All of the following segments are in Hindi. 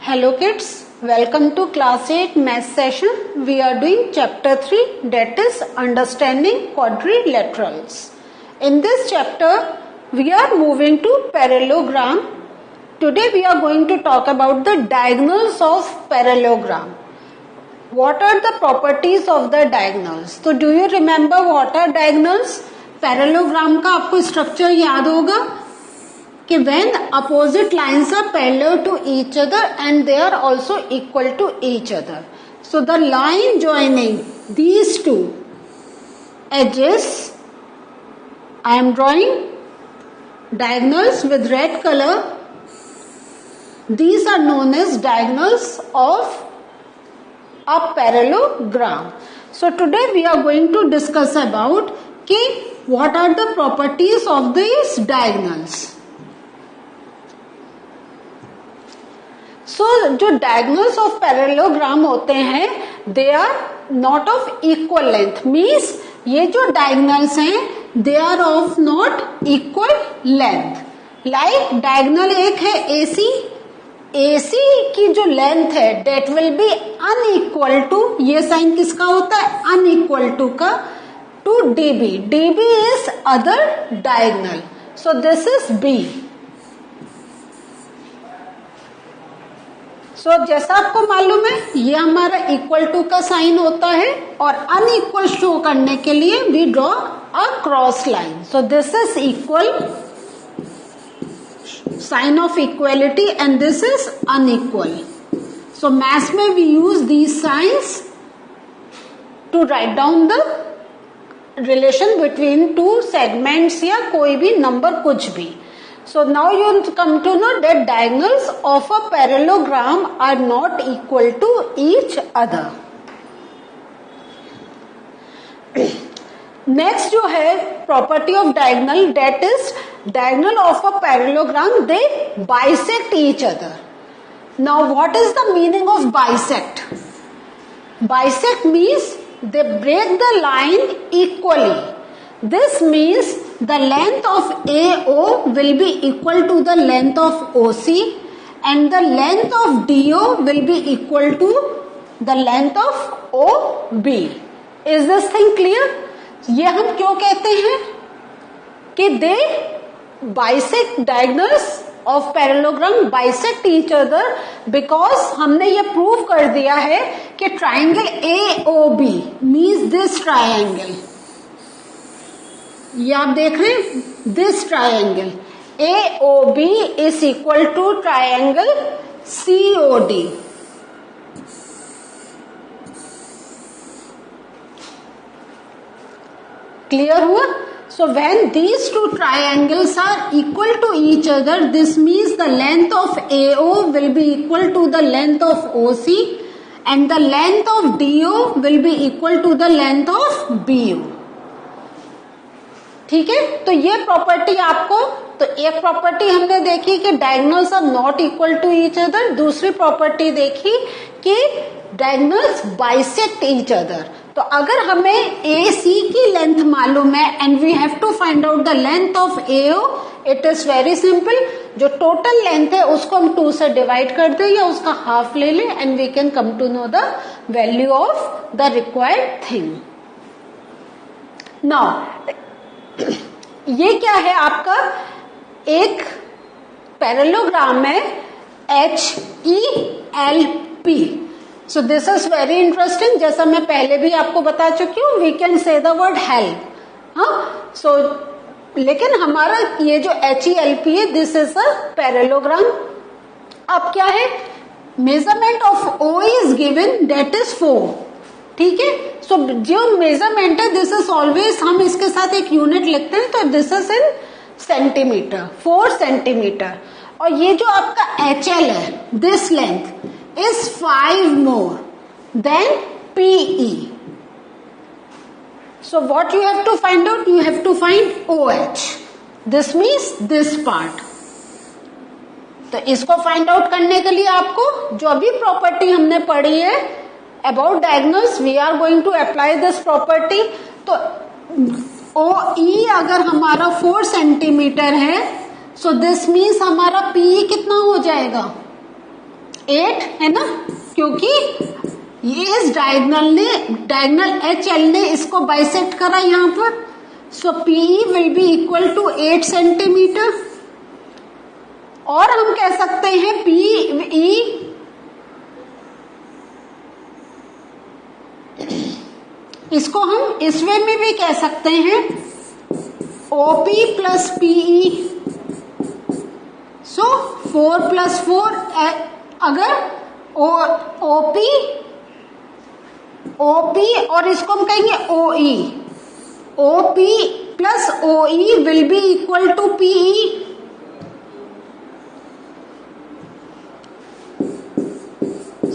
Hello kids, welcome to class 8 math session. We are doing chapter 3, that is understanding quadrilaterals. In this chapter, we are moving to parallelogram. Today we are going to talk about the diagonals of parallelogram. What are the properties of the diagonals? So do you remember what are diagonals? Parallelogram का आपको structure याद होगा कि when opposite lines are parallel to each other and they are also equal to each other. So the line joining these two edges, I am drawing diagonals with red color. These are known as diagonals of a parallelogram. So today we are going to discuss about what are the properties of these diagonals. So जो diagonals of parallelogram होते हैं they are not of equal length, means ये जो diagonals हैं they are of not equal length. Like diagonal एक है AC की जो लेंथ है that will be unequal to, ये साइन किसका होता है unequal to का, to DB is other diagonal. So this is B. So जैसा आपको मालूम है ये हमारा इक्वल टू का साइन होता है और अनइक्वल शो करने के लिए we draw a cross line. So this is equal, sign of equality, and this is unequal. So maths में we use these signs to write down the relation between two segments या कोई भी नंबर कुछ भी. So now you come to know that diagonals of a parallelogram are not equal to each other. Next जो है property of diagonal, that is diagonal of a parallelogram they bisect each other. Now what is the meaning of bisect? Bisect means they break the line equally. This means the length of AO will be equal to the length of OC and the length of DO will be equal to the length of OB. Is this thing clear? ये हम क्यों कहते हैं कि they bisect, diagonals of parallelogram bisect each other, because हमने ये प्रूव कर दिया है कि triangle AOB means this triangle. ये आप देख रहे हैं this triangle AOB is equal to triangle COD. Clear हुआ? So when these two triangles are equal to each other, this means the length of AO will be equal to the length of OC and the length of DO will be equal to the length of BO. ठीक है, तो ये प्रॉपर्टी आपको, तो एक प्रॉपर्टी हमने देखी कि diagonals are not equal to each other. दूसरी प्रॉपर्टी देखी कि डायगोनल्स बाइसेक्ट ईच अदर. तो अगर हमें AC की लेंथ मालूम है and we have to find out the length of AO, it is very simple. जो टोटल लेंथ है उसको हम 2 से डिवाइड कर दें या उसका हाफ ले लें and we can come to know the value of the required thing. Now ये क्या है आपका, एक पैरेललोग्राम है HELP. So this is very interesting. जैसा मैं पहले भी आपको बता चुकी हूँ, we can say the word help. हाँ, सो लेकिन हमारा ये जो HELP है, दिस इज अ पैरेललोग्राम. अब क्या है, measurement of O is given, that is 4. ठीक है, सो जो मेजरमेंट है दिस इज ऑलवेज, हम इसके साथ एक यूनिट लिखते हैं, तो this is in centimetre, 4 centimetre. और ये जो आपका HL है, this length is 5 more than PE. So what you have to find out, you have to find OH. This means this part. तो इसको फाइंड आउट करने के लिए आपको जो अभी प्रॉपर्टी हमने पढ़ी है about diagonals, we are going to apply this property. तो OE अगर हमारा 4 सेंटीमीटर है, so this means हमारा PE कितना हो जाएगा, 8 है ना, क्योंकि ये इस डायगनल HL ने इसको बाइसेक्ट करा यहां पर. So PE will be equal to 8 centimetre. और हम कह सकते हैं PE इसको हम इस वे में भी कह सकते हैं OP plus PE. So 4 plus 4, अगर OP और इसको हम कहेंगे OE. OP plus OE will be equal to PE.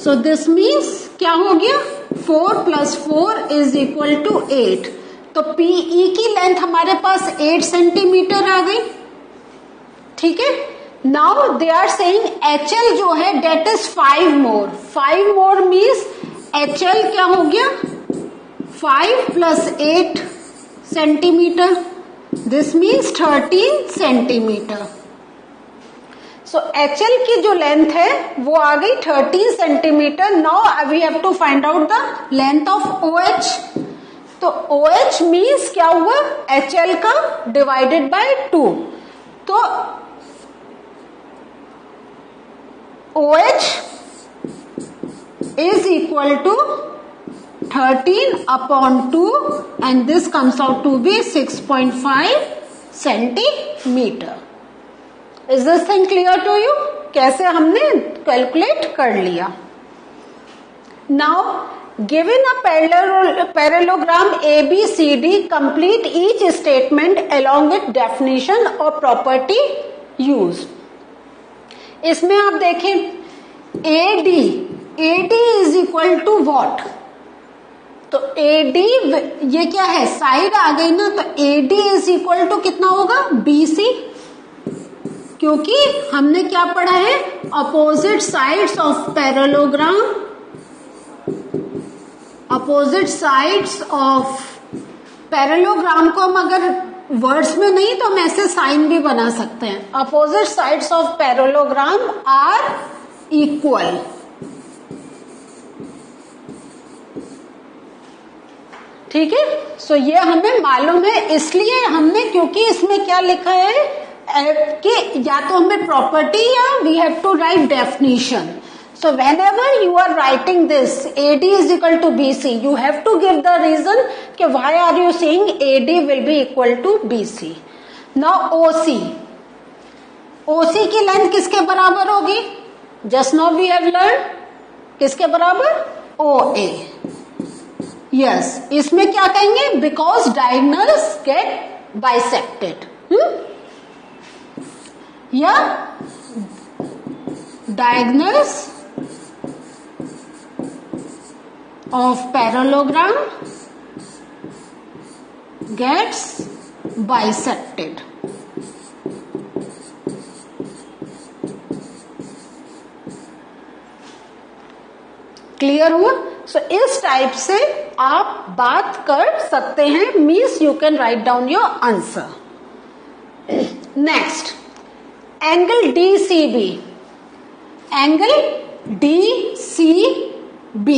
So this means क्या हो गया, 4 प्लस 4 इज इक्वल टू 8. तो PE की लेंथ हमारे पास 8 सेंटीमीटर आ गई. ठीक है. Now they are saying HL जो है that is 5 more. 5 more means HL क्या हो गया, 5 plus 8 centimetre. This means 13 centimetre. So HL की जो लेंथ है वो आ गई 13 centimetre. Now we have to find out the length of OH. तो OH मीन्स क्या हुआ, HL का डिवाइडेड बाय 2. तो OH is equal to 13 upon 2 and this comes out to be 6.5 centimeter. Is this thing clear to you? कैसे हमने कैलकुलेट कर लिया. Now given a parallelogram ABCD, complete each statement along with definition or property used. इसमें आप देखें AD is equal to what. तो AD ये क्या है, साइड आ गई ना. तो AD इज इक्वल टू कितना होगा, BC. क्योंकि हमने क्या पढ़ा है, opposite sides of parallelogram. Opposite sides of parallelogram को हम अगर वर्ड्स में नहीं तो हम ऐसे साइन भी बना सकते हैं. Opposite sides of parallelogram are equal. ठीक है. सो ये हमें मालूम है, इसलिए हमने, क्योंकि इसमें क्या लिखा है कि या तो हमें प्रॉपर्टी या we have to write definition. So whenever you are writing this AD is equal to BC, you have to give the reason कि why are you saying AD will be equal to BC. Now OC की लेंथ किसके बराबर होगी, just now we have learned किसके बराबर, OA. Yes, इसमें क्या कहेंगे, because diagonals get bisected. या diagonals of parallelogram gets bisected. Clear हुआ. सो इस टाइप से आप बात कर सकते हैं, means you can write down your answer. Next, angle DCB. Angle DCB.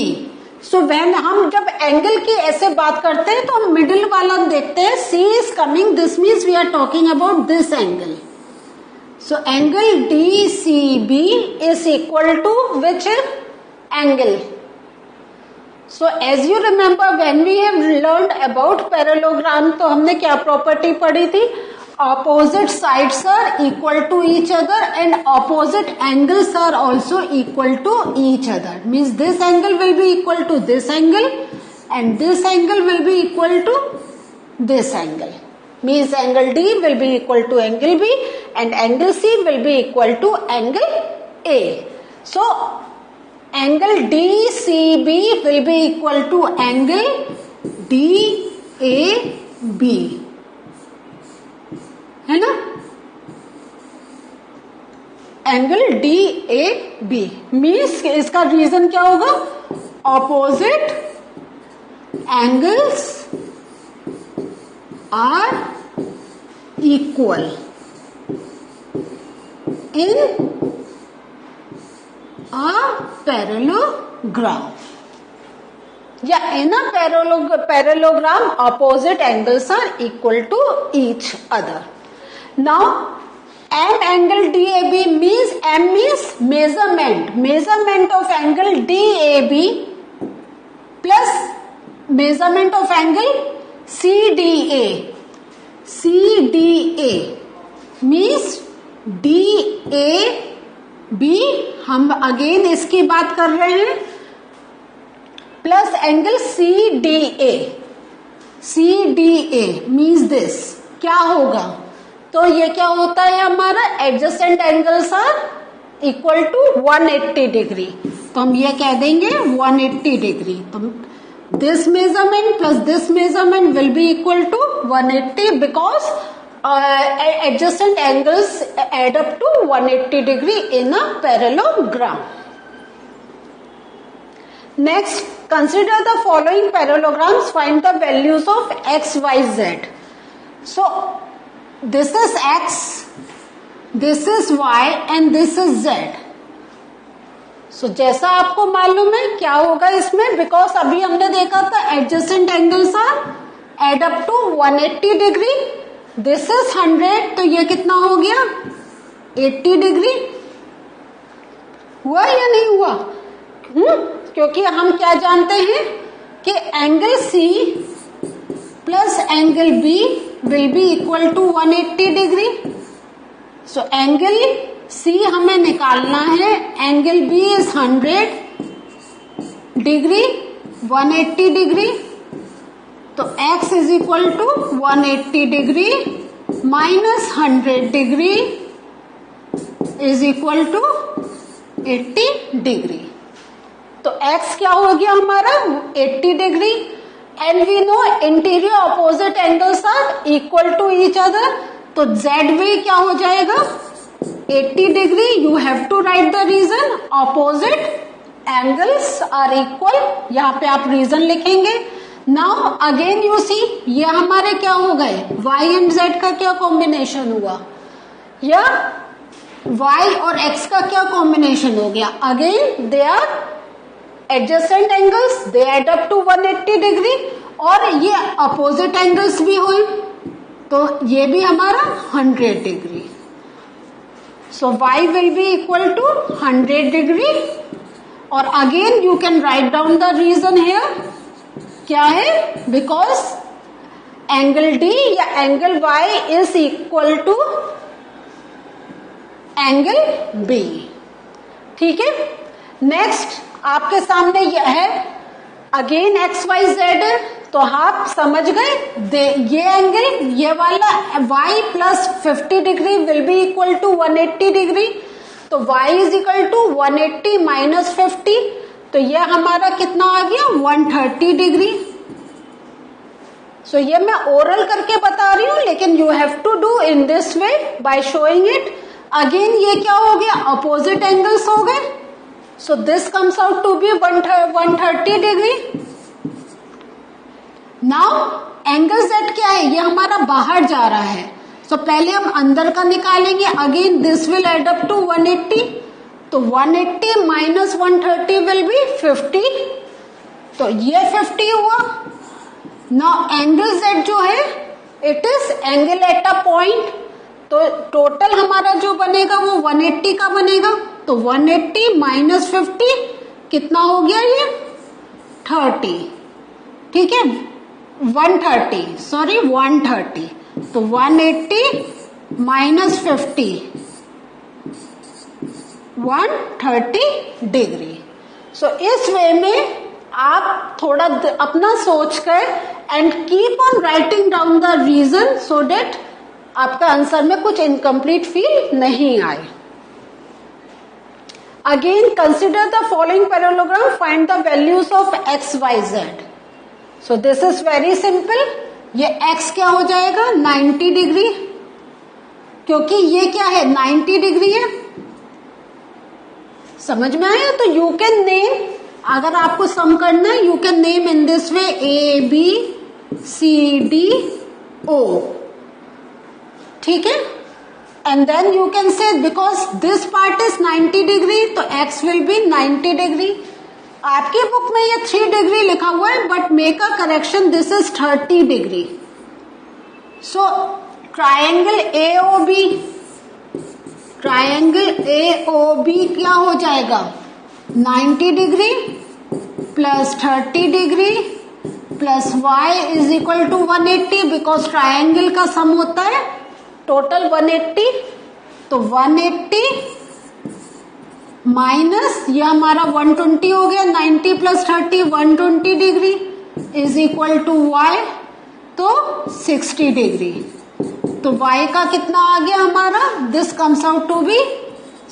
So when हम जब एंगल की ऐसे बात करते हैं तो हम मिडिल वाला देखते हैं, C is coming, this means we are talking about this angle. So angle DCB is equal to which angle. So as you remember when we have learned about parallelogram, तो हमने क्या प्रॉपर्टी पढ़ी थी, opposite sides are equal to each other and opposite angles are also equal to each other. Means this angle will be equal to this angle and this angle will be equal to this angle. Means angle D will be equal to angle B and angle C will be equal to angle A. So angle DCB will be equal to angle DAB. है ना, एंगल DAB. मीन्स इसका रीजन क्या होगा, opposite angles are equal in parallelogram. Yeah, in a parallelogram, opposite angles are equal to each other. Now, M angle DAB means M means measurement of angle DAB plus measurement of angle CDA. CDA means DAB, हम अगेन इसकी बात कर रहे हैं, plus angle CDA. CDA means this. क्या होगा? तो ये क्या होता है हमारा, adjacent angles are equal to 180 degree. तो हम ये कह देंगे 180 डिग्री. तो this measurement plus this measurement will be equal to 180 because adjacent angles add up to 180 degree in a parallelogram. Next, consider the following parallelograms. Find the values of x, y, z. So, this is x, this is y and this is z. So, जैसा आपको मालूम है क्या होगा इसमें, बिकॉज अभी हमने देखा था adjacent angles are add up to 180 degree. This is 100, तो ये कितना हो गया 80 डिग्री. हुआ या नहीं हुआ? क्योंकि हम क्या जानते हैं कि angle C plus angle B will be equal to 180 degree. So angle C हमें निकालना है, angle B is 100 degree, 180 degree. तो x is equal to 180 degree minus 100 degree is equal to 80 degree. तो x क्या हो गया हमारा 80 degree. And we know interior opposite angles are equal to each other. तो z भी क्या हो जाएगा 80 degree. You have to write the reason. Opposite angles are equal. यहाँ पे आप रीजन लिखेंगे. नाउ अगेन यू सी, ये हमारे क्या हो गए y एंड z का क्या कॉम्बिनेशन हुआ, या y और x का क्या कॉम्बिनेशन हो गया. Again they are adjacent angles, they add up to 180 degree. और ये अपोजिट एंगल्स भी हुए, तो ये भी हमारा 100 degree. So y will be equal to 100 degree. और again you can write down the reason here. क्या है, बिकॉज एंगल D या angle Y is equal to angle B. ठीक है. नेक्स्ट आपके सामने यह है अगेन एक्स वाई जेड. तो आप समझ गए, ये एंगल ये वाला y plus 50 degree will be equal to 180 degree. तो y is equal to 180 minus 50. तो ये हमारा कितना आ गया 130 डिग्री. सो ये मैं ओरल करके बता रही हूं, लेकिन you have to do in this way by showing it. Again ये क्या हो गया अपोजिट एंगल्स हो गए. So this comes out to be 130 degree. Now angle Z क्या है, ये हमारा बाहर जा रहा है. सो पहले हम अंदर का निकालेंगे. Again this will add up to 180. तो 180 माइनस 130 विल बी 50. तो ये 50 हुआ. नाउ एंगल Z जो है it is angle at a point. तो टोटल हमारा जो बनेगा वो 180 का बनेगा. तो 180 माइनस 50 कितना हो गया ये 30. ठीक है 130 सॉरी 130. तो 180 माइनस 50 130 डिग्री. सो इस वे में आप थोड़ा अपना सोच कर and keep on writing down the reason so that आपका आंसर में कुछ इनकम्प्लीट फील नहीं आए. Again consider the following parallelogram, find the values of x y z. So this is very simple. ये x क्या हो जाएगा 90 डिग्री, क्योंकि ये क्या है 90 डिग्री है. समझ में आया. तो यू कैन नेम, अगर आपको सम करना है you can name in this way A B C D O. ठीक है. and then you can say because this part is 90 degree तो x will be 90 degree. आपकी बुक में ये 3 डिग्री लिखा हुआ है but make a correction, this is 30 degree. So triangle AOB क्या हो जाएगा 90 degree plus 30 degree plus y is equal to 180 because triangle का सम होता है टोटल 180. तो 180 माइनस ये हमारा 120 हो गया, 90 plus 30 120 degree is equal to y तो 60 डिग्री. तो y का कितना आ गया हमारा, this comes out to be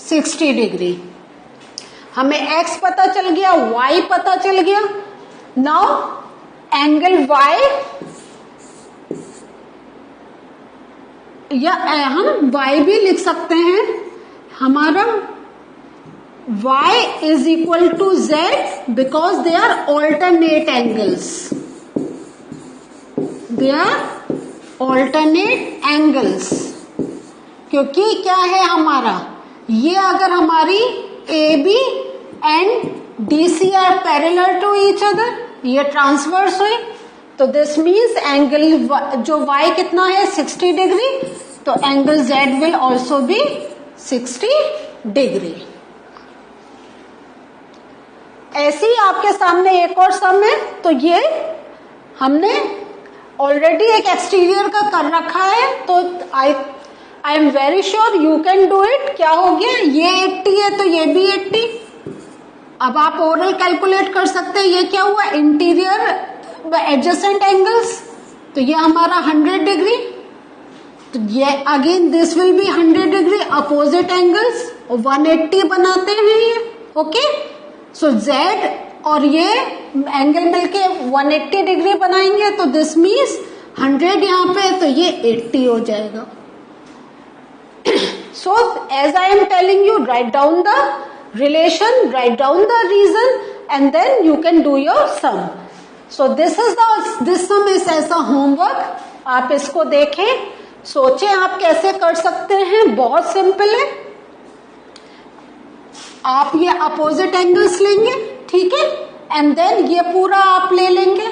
60 degree. हमें x पता चल गया, y पता चल गया. नाउ एंगल y या हम y भी लिख सकते हैं. हमारा y is equal to z because they are alternate angles. They are alternate angles. क्योंकि क्या है हमारा, ये अगर हमारी AB and DC are parallel to each other, ये ट्रांसवर्स हुई, तो दिस मीन्स एंगल जो y कितना है 60 डिग्री, तो angle z will also be 60 degree. ऐसे ही आपके सामने एक और सम है. तो ये हमने ऑलरेडी एक एक्सटीरियर का कर रखा है, तो I am very sure you can do it. क्या हो गया, ये 80 है तो ये भी 80. अब आप ओरल कैलकुलेट कर सकते हैं. ये क्या हुआ, इंटीरियर एडजेसेंट एंगल्स, तो ये हमारा 100 डिग्री. तो ये again this will be 100 degree opposite angles, 180 बनाते हैं ये. ओके, सो z और ये एंगल मिलके 180 डिग्री बनाएंगे, तो दिस मीन्स 100 यहाँ पे, तो ये 80 हो जाएगा. So as I am telling you, write down the relation, write down the reason and then you can do your sum. So this sum is ऐसा होमवर्क. आप इसको देखें, सोचें आप कैसे कर सकते हैं. बहुत सिंपल है. आप ये अपोजिट एंगल्स लेंगे, ठीक है, एंड देन ये पूरा आप ले लेंगे,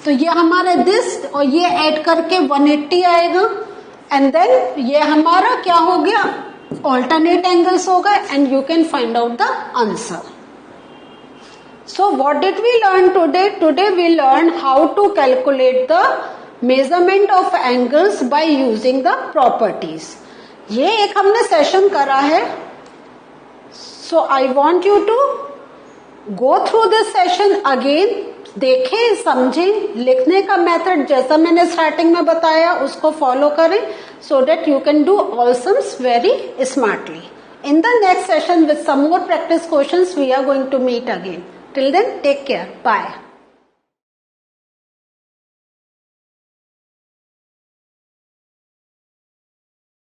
तो ये हमारे दिस और ये ऐड करके 180 आएगा. एंड देन ये हमारा क्या हो गया, ऑल्टरनेट एंगल्स होगा, and you can find out the answer. So what did we learn today? Today we learn how to calculate the measurement of angles by using the properties. ये एक हमने सेशन करा है. So I want you to go through this session again. देखें, समझें, लिखने का मेथड जैसा मैंने स्टार्टिंग में बताया उसको फॉलो करें, so that you can do all sums very smartly. In the next session with some more practice questions we are going to meet again. Till then, take care. Bye.